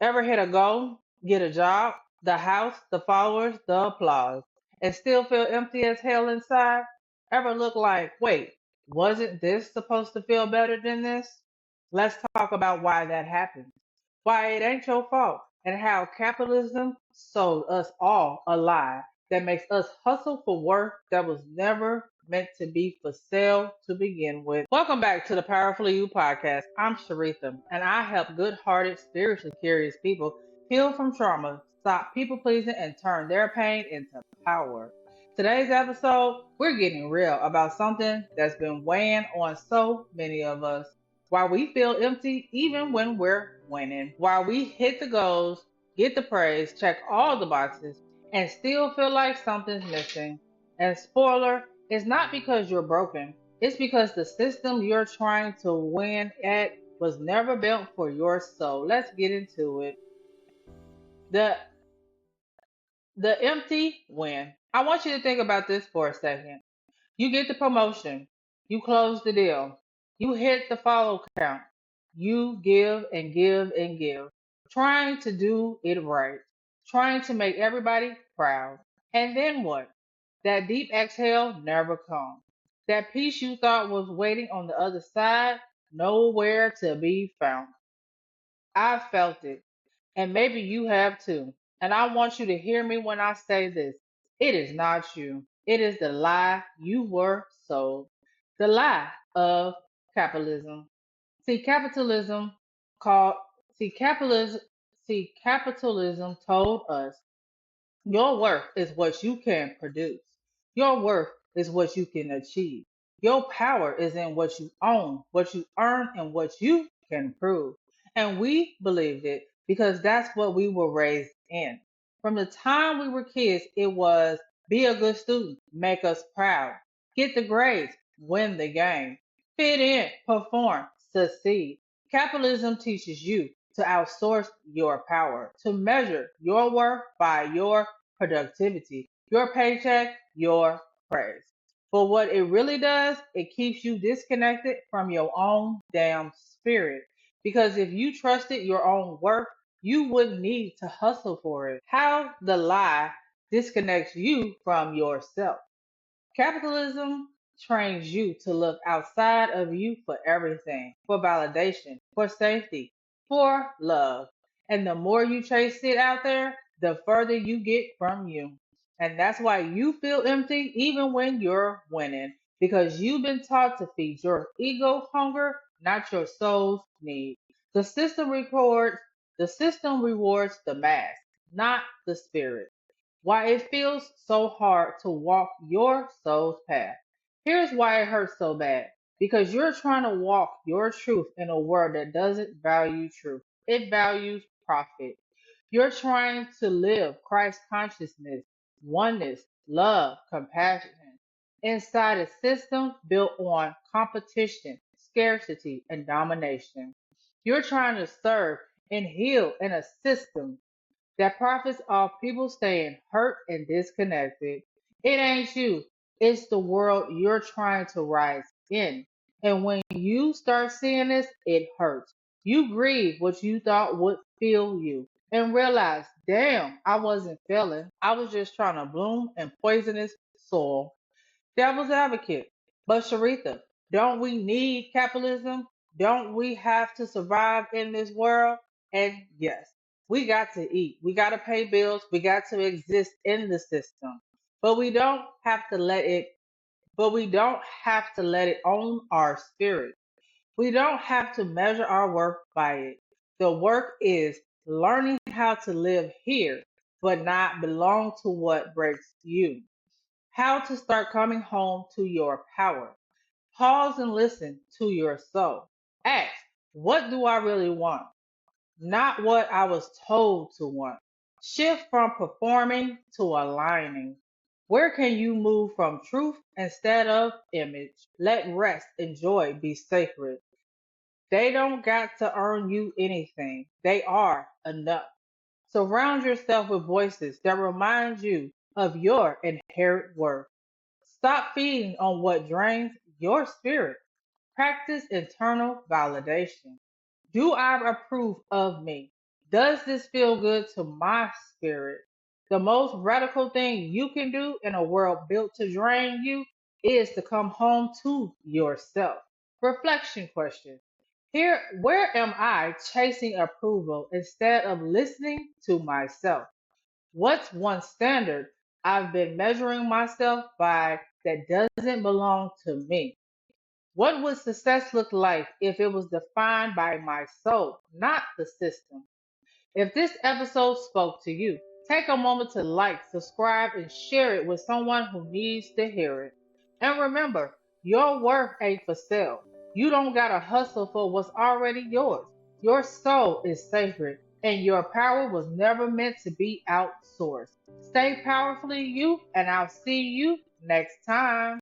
Ever hit a goal, get a job, the house, the followers, the applause, and still feel empty as hell inside? Ever look like, wait, wasn't this supposed to feel better than this? Let's talk about why that happens. Why it ain't your fault, and how capitalism sold us all a lie that makes us hustle for work that was never meant to be for sale to begin with. Welcome back to the Powerfully You podcast. I'm Sharitha, and I help good hearted, spiritually curious people heal from trauma, stop people pleasing, and turn their pain into power. Today's episode, we're getting real about something that's been weighing on so many of us. Why we feel empty even when we're winning. Why we hit the goals, get the praise, check all the boxes, and still feel like something's missing. And spoiler, it's not because you're broken. It's because the system you're trying to win at was never built for your soul. Let's get into it. The the empty win. I want you to think about this for a second. You get the promotion. You close the deal. You hit the follow count. You give and give and give. Trying to do it right. Trying to make everybody proud. And then what? That deep exhale never comes. That peace you thought was waiting on the other side, nowhere to be found. I felt it. And maybe you have too. And I want you to hear me when I say this. It is not you. It is the lie you were sold. The lie of capitalism. See, capitalism called see capitalism see capitalism told us your worth is what you can produce. Your worth is what you can achieve. Your power is in what you own, what you earn, and what you can prove. And we believed it because that's what we were raised in. From the time we were kids, it was be a good student, make us proud, get the grades, win the game, fit in, perform, succeed. Capitalism teaches you to outsource your power, to measure your worth by your productivity, your paycheck, your praise. But what it really does, it keeps you disconnected from your own damn spirit. Because if you trusted your own worth, you wouldn't need to hustle for it. How the lie disconnects you from yourself. Capitalism trains you to look outside of you for everything, for validation, for safety, for love. And the more you chase it out there, the further you get from you. And that's why you feel empty even when you're winning, because you've been taught to feed your ego hunger, not your soul's need. The system records, the system rewards the mass, not the spirit. Why it feels so hard to walk your soul's path. Here's why it hurts so bad. Because you're trying to walk your truth in a world that doesn't value truth. It values profit. You're trying to live Christ consciousness, oneness, love, compassion inside a system built on competition, scarcity, and domination. You're trying to serve and heal in a system that profits off people staying hurt and disconnected. It ain't you, it's the world you're trying to rise in. And when you start seeing this, it hurts. You grieve what you thought would fill you and realize, damn, I wasn't failing. I was just trying to bloom in poisonous soil. Devil's advocate. But Sharitha, don't we need capitalism? Don't we have to survive in this world? And yes, we got to eat. We got to pay bills. We got to exist in the system. But we don't have to let it but we don't have to let it own our spirit. We don't have to measure our work by it. The work is learning how to live here, but not belong to what breaks you. How to start coming home to your power. Pause and listen to your soul. Ask, what do I really want? Not what I was told to want. Shift from performing to aligning. Where can you move from truth instead of image? Let rest and joy be sacred. They don't got to earn you anything. They are enough. Surround yourself with voices that remind you of your inherent worth. Stop feeding on what drains your spirit. Practice internal validation. Do I approve of me? Does this feel good to my spirit? The most radical thing you can do in a world built to drain you is to come home to yourself. Reflection question. Here, where am I chasing approval instead of listening to myself? What's one standard I've been measuring myself by that doesn't belong to me? What would success look like if it was defined by my soul, not the system? If this episode spoke to you, take a moment to like, subscribe, and share it with someone who needs to hear it. And remember, your worth ain't for sale. You don't gotta hustle for what's already yours. Your soul is sacred, and your power was never meant to be outsourced. Stay powerfully you, and I'll see you next time.